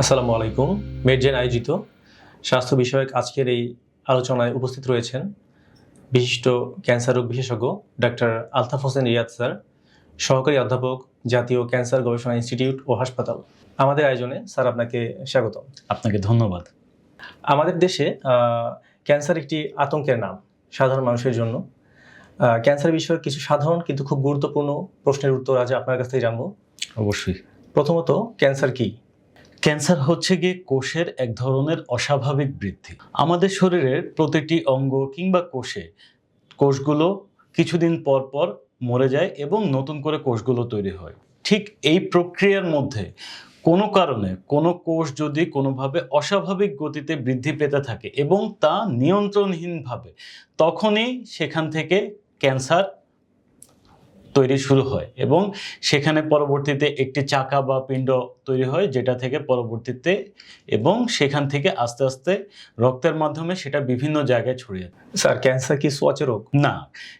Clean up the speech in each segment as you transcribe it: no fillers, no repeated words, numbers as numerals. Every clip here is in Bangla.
আসসালামু আলাইকুম। মেডজেন আয়োজিত স্বাস্থ্য বিষয়ক আজকের এই আলোচনায় উপস্থিত রয়েছেন বিশিষ্ট ক্যান্সার রোগ বিশেষজ্ঞ ডাক্তার আলতাফ হোসেন রিয়াদ স্যার, সহকারী অধ্যাপক, জাতীয় ক্যান্সার গবেষণা ইনস্টিটিউট ও হাসপাতাল। আমাদের আয়োজনে স্যার আপনাকে স্বাগতম। আপনাকে ধন্যবাদ। আমাদের দেশে ক্যান্সার একটি আতঙ্কের নাম সাধারণ মানুষের জন্য। ক্যান্সার বিষয়ক কিছু সাধারণ কিন্তু খুব গুরুত্বপূর্ণ প্রশ্নের উত্তর আজ আপনার কাছ থেকে জানবো। অবশ্যই। প্রথমত, ক্যান্সার কি? ক্যান্সার হচ্ছে গিয়ে কোষের এক ধরনের অস্বাভাবিক বৃদ্ধি। আমাদের শরীরের প্রতিটি অঙ্গ কিংবা কোষগুলো কিছুদিন পর পর মরে যায় এবং নতুন করে কোষগুলো তৈরি হয়। ঠিক এই প্রক্রিয়ার মধ্যে কোনো কারণে কোনো কোষ যদি কোনোভাবে অস্বাভাবিক গতিতে বৃদ্ধি পেতে থাকে এবং তা নিয়ন্ত্রণহীনভাবে, তখনই সেখান থেকে ক্যান্সার তৈরি শুরু হয় এবং সেখানে পরবর্তীতে একটি চাকা বা পিণ্ড তৈরি হয়, যেটা থেকে পরবর্তীতে এবং সেখান থেকে আস্তে আস্তে রক্তের মাধ্যমে সেটা বিভিন্ন জায়গায় ছড়িয়ে যায়। স্যার, ক্যান্সার কি ছোঁয়াচে রোগ? না,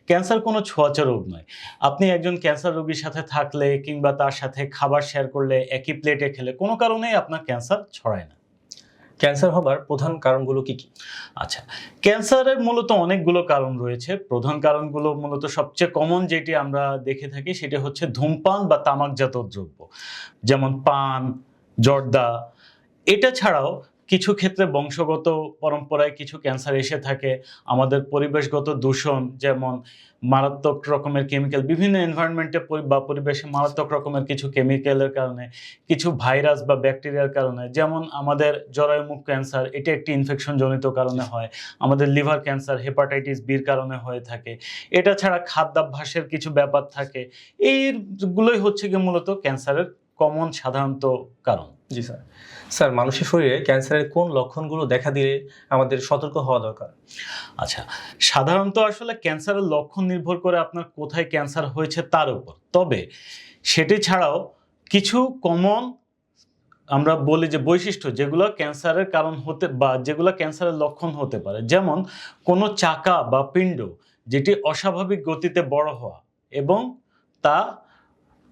ক্যান্সার কোনো ছোঁয়াচে রোগ নয়। আপনি একজন ক্যান্সার রোগীর সাথে থাকলে কিংবা তার সাথে খাবার শেয়ার করলে, একই প্লেটে খেলে কোনো কারণেই আপনার ক্যান্সার ছড়ায় না। ক্যান্সার হবার প্রধান কারণগুলো কি কি? আচ্ছা, ক্যান্সারের মূলত অনেকগুলো কারণ রয়েছে। প্রধান কারণগুলো মূলত সবচেয়ে কমন যেটি আমরা দেখে থাকি সেটা হচ্ছে ধূমপান বা তামাকজাত দ্রব্য, যেমন পান, জর্দা। এটা ছাড়াও কিছু ক্ষেত্রে বংশগত পরম্পরায় কিছু ক্যান্সার এসে থাকে। আমাদের পরিবেশগত দূষণ, যেমন মারাত্মক রকমের কেমিক্যাল, বিভিন্ন এনভায়রনমেন্টে বা পরিবেশে মারাত্মক রকমের কিছু কেমিক্যালের কারণে, কিছু ভাইরাস বা ব্যাকটেরিয়ার কারণে, যেমন আমাদের জরায়ুমুখ ক্যান্সার, এটা একটি ইনফেকশন জনিত কারণে হয়। আমাদের লিভার ক্যান্সার হেপাটাইটিস বির কারণে হয়ে থাকে। এটা ছাড়া খাদ্যাভ্যাসের কিছু ব্যাপার থাকে। এইগুলোই হচ্ছে গিয়ে মূলত ক্যান্সারের কমন সাধারণত কারণ। জি স্যার। স্যার, মানুষের শরীরে ক্যান্সারের কোন লক্ষণগুলো দেখা দিলে আমাদের সতর্ক হওয়া দরকার? আচ্ছা, সাধারণত আসলে ক্যান্সারের লক্ষণ নির্ভর করে আপনার কোথায় ক্যান্সার হয়েছে তার উপর। তবে সেটি ছাড়াও কিছু কমন আমরা বলি যে বৈশিষ্ট্য, যেগুলো ক্যান্সারের কারণ হতে বা যেগুলো ক্যান্সারের লক্ষণ হতে পারে, যেমন কোনো চাকা বা পিণ্ড যেটি অস্বাভাবিক গতিতে বড় হওয়া এবং তা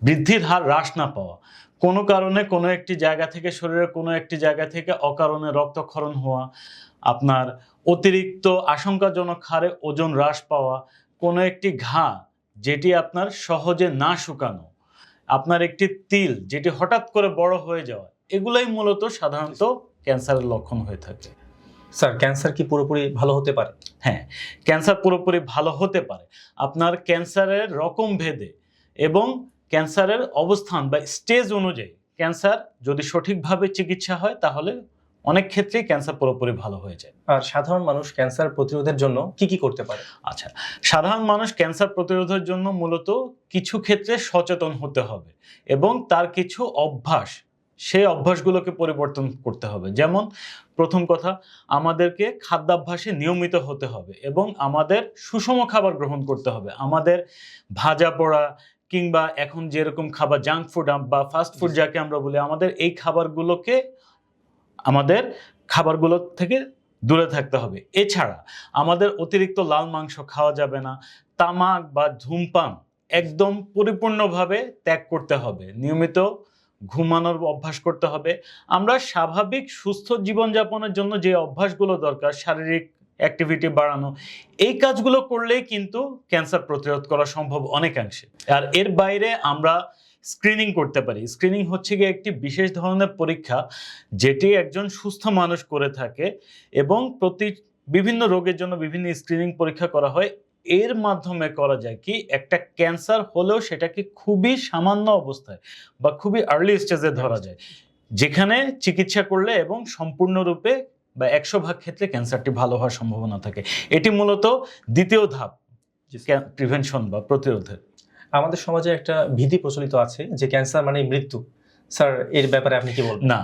বৃদ্ধির হার হ্রাস না পাওয়া, কোনো কারণে কোনো একটি জায়গা থেকে, শরীরের কোনো একটি জায়গা থেকে অকারণে রক্তক্ষরণ হওয়া, আপনার অতিরিক্ত আশঙ্কাজনক হারে ওজন হ্রাস পাওয়া, কোনো একটি ঘা যেটি আপনার সহজে না শুকানো, আপনার একটি তিল যেটি হঠাৎ করে বড় হয়ে যাওয়া, এগুলাই মূলত সাধারণত ক্যান্সারের লক্ষণ হয়ে থাকে। স্যার, ক্যান্সার কি পুরোপুরি ভালো হতে পারে? হ্যাঁ, ক্যান্সার পুরোপুরি ভালো হতে পারে। আপনার ক্যান্সারের রকম ভেদে এবং ক্যান্সারের অবস্থান বা স্টেজ অনুযায়ী ক্যান্সার যদি সঠিকভাবে চিকিৎসা হয় তাহলে অনেক ক্ষেত্রেই ক্যান্সার পুরোপুরি ভালো হয়ে যায়। আর সাধারণ মানুষ ক্যান্সার প্রতিরোধের জন্য কি কি করতে পারে? আচ্ছা, সাধারণ মানুষ ক্যান্সার প্রতিরোধের জন্য মূলত কিছু ক্ষেত্রে সচেতন হতে হবে এবং তার কিছু অভ্যাস, সেই অভ্যাসগুলোকে পরিবর্তন করতে হবে। যেমন প্রথম কথা, আমাদেরকে খাদ্যাভ্যাসে নিয়মিত হতে হবে এবং আমাদের সুষম খাবার গ্রহণ করতে হবে। আমাদের ভাজা পোড়া কিংবা এখন যেরকম খাবার, জাঙ্ক ফুড বা ফাস্ট ফুড যাকে আমরা বলি, আমাদের এই খাবারগুলো থেকে দূরে থাকতে হবে। এছাড়া আমাদের অতিরিক্ত লাল মাংস খাওয়া যাবে না। তামাক বা ধূমপান একদম পরিপূর্ণভাবে ত্যাগ করতে হবে। নিয়মিত ঘুমানোর অভ্যাস করতে হবে। আমরা স্বাভাবিক সুস্থ জীবনযাপনের জন্য যে অভ্যাসগুলো দরকার, শারীরিক অ্যাক্টিভিটি বাড়ানো, এই কাজগুলো করলেই কিন্তু ক্যান্সার প্রতিরোধ করা সম্ভব অনেকাংশে। আর এর বাইরে আমরা স্ক্রিনিং করতে পারি। স্ক্রিনিং হচ্ছে গিয়ে একটি বিশেষ ধরনের পরীক্ষা যেটি একজন সুস্থ মানুষ করে থাকে এবং বিভিন্ন রোগের জন্য বিভিন্ন স্ক্রিনিং পরীক্ষা করা হয়। এর মাধ্যমে করা যায় কি, একটা ক্যান্সার হলেও সেটাকে খুবই সামান্য অবস্থায় বা খুবই আর্লি স্টেজে ধরা যায়, যেখানে চিকিৎসা করলে এবং সম্পূর্ণরূপে বা 100% ক্ষেত্রে ক্যান্সারটি ভালো হওয়ার সম্ভাবনা থাকে। এটি মূলত দ্বিতীয় ধাপ প্রিভেনশন বা প্রতিরোধের। আমাদের সমাজে একটা ভীতি প্রচলিত আছে যে ক্যান্সার মানে মৃত্যু। স্যার, এর ব্যাপারে আপনি কি বলবেন? না,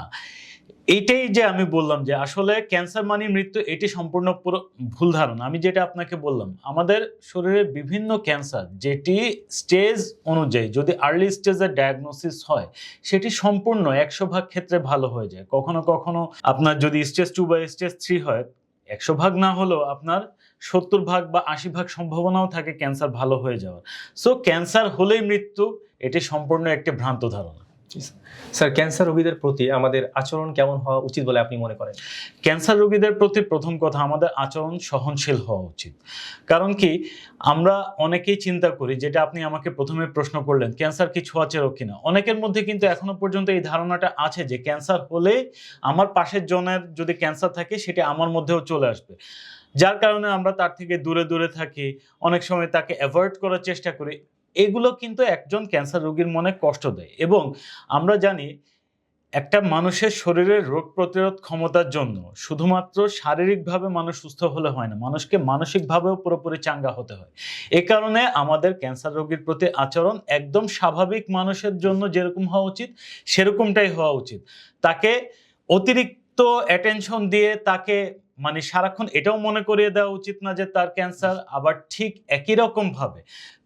এইটাই যে আমি বললাম যে আসলে ক্যান্সার মানে মৃত্যু, এটি সম্পূর্ণ পুরো ভুল ধারণা। আমি যেটা আপনাকে বললাম, আমাদের শরীরে বিভিন্ন ক্যান্সার যেটি স্টেজ অনুযায়ী যদি আর্লি স্টেজের ডায়াগনোসিস হয়, সেটি সম্পূর্ণ 100% ক্ষেত্রে ভালো হয়ে যায়। কখনো কখনো আপনার যদি স্টেজ 2 বা স্টেজ 3 হয়, 100% না হলেও আপনার 70% বা 80% সম্ভাবনাও থাকে ক্যান্সার ভালো হয়ে যাওয়ার। সো ক্যান্সার হলেই মৃত্যু, এটি সম্পূর্ণ একটি ভ্রান্ত ধারণা। স্যার, ক্যান্সার রোগীদের প্রতি আমাদের আচরণ কেমন হওয়া উচিত বলে আপনি মনে করেন? ক্যান্সার রোগীদের প্রতি প্রথম কথা আমাদের আচরণ সহনশীল হওয়া উচিত। কারণ কি, আমরা অনেকেই চিন্তা করি, যেটা আপনি আমাকে প্রথমে প্রশ্ন করলেন, ক্যান্সার কি ছোঁয়াচে রোগ কিনা। অনেকের মধ্যে কিন্তু এখনো পর্যন্ত এই ধারণাটা আছে যে ক্যান্সার হলে আমার পাশের জনের যদি ক্যান্সার থাকে সেটা আমার মধ্যেও চলে আসবে, যার কারণে আমরা তার থেকে দূরে দূরে থাকি, অনেক সময় তাকে অ্যাভয়েড করার চেষ্টা করি। এগুলো কিন্তু একজন ক্যান্সার রোগীর মনে কষ্ট দেয়। এবং আমরা জানি একটা মানুষের শরীরের রোগ প্রতিরোধ ক্ষমতার জন্য শুধুমাত্র শারীরিকভাবে মানুষ সুস্থ হলে হয় না, মানুষকে মানসিকভাবেও পুরোপুরি চাঙ্গা হতে হয়। এ কারণে আমাদের ক্যান্সার রোগীর প্রতি আচরণ একদম স্বাভাবিক মানুষের জন্য যেরকম হওয়া উচিত সেরকমটাই হওয়া উচিত। তাকে অতিরিক্ত অ্যাটেনশন দিয়ে তাকে মানে সারাক্ষণ এটাও মনে করিয়ে দেওয়া উচিত না যে তার ক্যান্সার, আবার ঠিক একই রকম ভাবে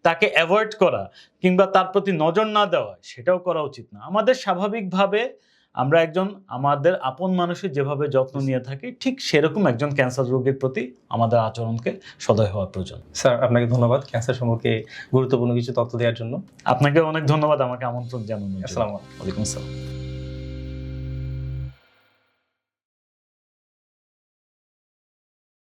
তাকে অ্যাভয়েড করা কিংবা তার প্রতি নজর না দেওয়া সেটাও করা উচিত না। আমাদের স্বাভাবিকভাবে আমরা একজন আমাদের আপন মানুষের যেভাবে যত্ন নিয়ে থাকি ঠিক সেরকম একজন ক্যান্সার রোগীর প্রতি আমাদের আচরণকে সদয় হওয়া প্রয়োজন। স্যার, আপনাকে ধন্যবাদ ক্যান্সার সম্পর্কে গুরুত্বপূর্ণ কিছু তথ্য দেওয়ার জন্য। আপনাকে অনেক ধন্যবাদ আমাকে আমন্ত্রণ জানানোর জন্য। আসসালামু আলাইকুম। ওয়ালাইকুম আসসালাম।